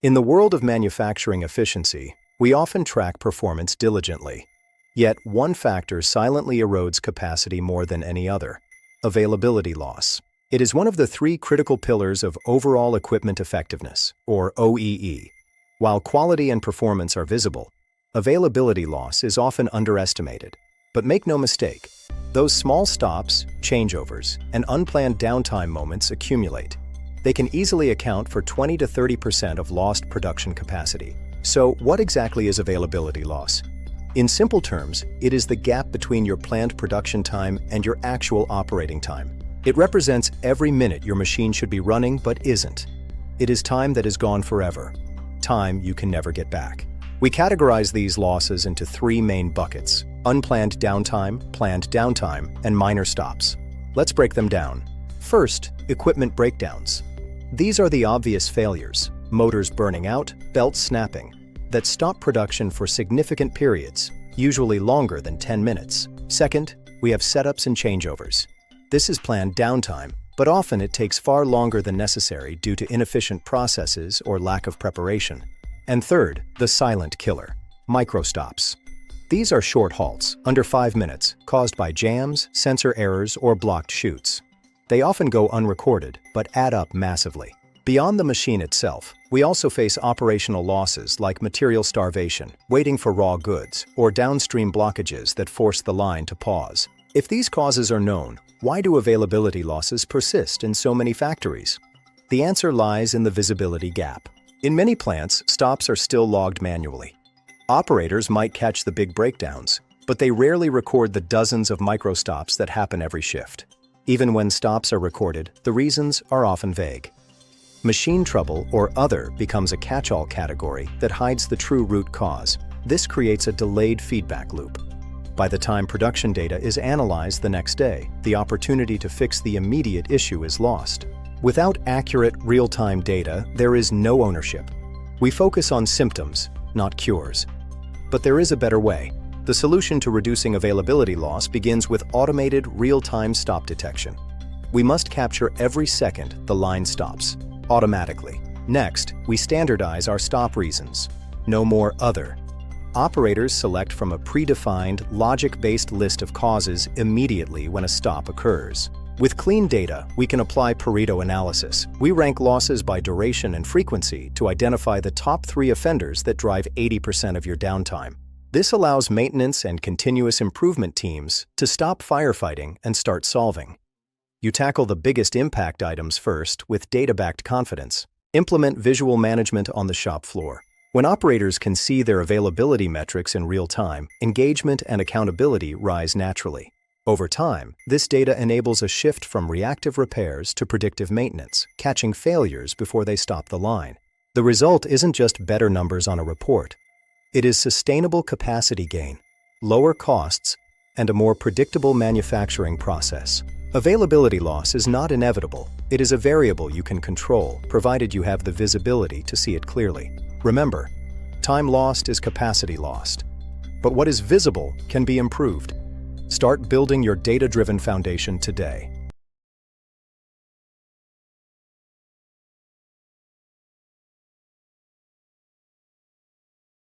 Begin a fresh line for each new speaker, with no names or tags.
In the world of manufacturing efficiency, we often track performance diligently. Yet one factor silently erodes capacity more than any other: availability loss. It is one of the three critical pillars of overall equipment effectiveness, or OEE. While quality and performance are visible, availability loss is often underestimated. But make no mistake, those small stops, changeovers, and unplanned downtime moments accumulate. They can easily account for 20 to 30% of lost production capacity. So what exactly is availability loss? In simple terms, it is the gap between your planned production time and your actual operating time. It represents every minute your machine should be running but isn't. It is time that is gone forever, time you can never get back. We categorize these losses into three main buckets: unplanned downtime, planned downtime, and minor stops. Let's break them down. First, equipment breakdowns. These are the obvious failures: motors burning out, belts snapping, that stop production for significant periods, usually longer than 10 minutes. Second, we have setups and changeovers. This is planned downtime, but often it takes far longer than necessary due to inefficient processes or lack of preparation. And third, the silent killer: micro-stops. These are short halts, under 5 minutes, caused by jams, sensor errors, or blocked chutes. They often go unrecorded, but add up massively. Beyond the machine itself, we also face operational losses like material starvation, waiting for raw goods, or downstream blockages that force the line to pause. If these causes are known, why do availability losses persist in so many factories? The answer lies in the visibility gap. In many plants, stops are still logged manually. Operators might catch the big breakdowns, but they rarely record the dozens of micro-stops that happen every shift. Even when stops are recorded, the reasons are often vague. Machine trouble or other becomes a catch-all category that hides the true root cause. This creates a delayed feedback loop. By the time production data is analyzed the next day, the opportunity to fix the immediate issue is lost. Without accurate, real-time data, there is no ownership. We focus on symptoms, not cures. But there is a better way. The solution to reducing availability loss begins with automated, real-time stop detection. We must capture every second the line stops, automatically. Next, we standardize our stop reasons. No more other. Operators select from a predefined, logic-based list of causes immediately when a stop occurs. With clean data, we can apply Pareto analysis. We rank losses by duration and frequency to identify the top 3 offenders that drive 80% of your downtime. This allows maintenance and continuous improvement teams to stop firefighting and start solving. You tackle the biggest impact items first with data-backed confidence. Implement visual management on the shop floor. When operators can see their availability metrics in real time, engagement and accountability rise naturally. Over time, this data enables a shift from reactive repairs to predictive maintenance, catching failures before they stop the line. The result isn't just better numbers on a report. It is sustainable capacity gain, lower costs, and a more predictable manufacturing process. Availability loss is not inevitable. It is a variable you can control, provided you have the visibility to see it clearly. Remember, time lost is capacity lost. But what is visible can be improved. Start building your data-driven foundation today.